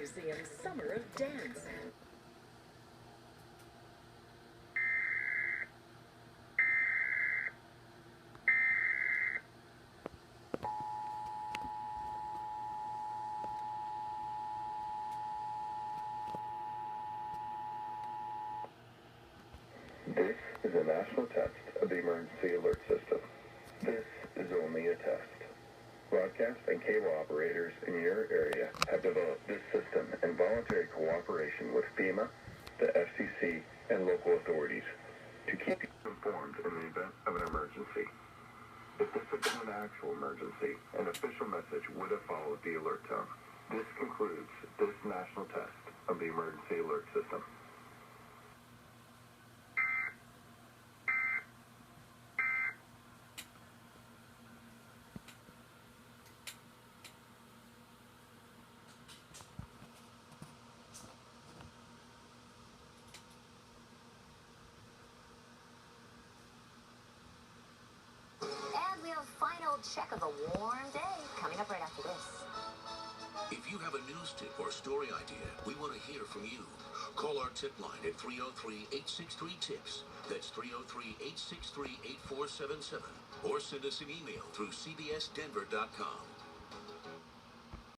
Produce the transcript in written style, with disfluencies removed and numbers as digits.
Museum's Summer of Dance. This is a national test of the emergency alert system. This is only a test. Broadcast and cable operators in your area have developed this system in voluntary cooperation with FEMA, the FCC, and local authorities to keep you informed in the event of an emergency. If this had been an actual emergency, an official message would have followed the alert tone. This concludes this national test of the emergency alert system. And we have a final check of the warm day coming up right after this. If you have a news tip or story idea, we want to hear from you. Call our tip line at 303-863-TIPS. That's 303-863-8477. Or send us an email through cbsdenver.com.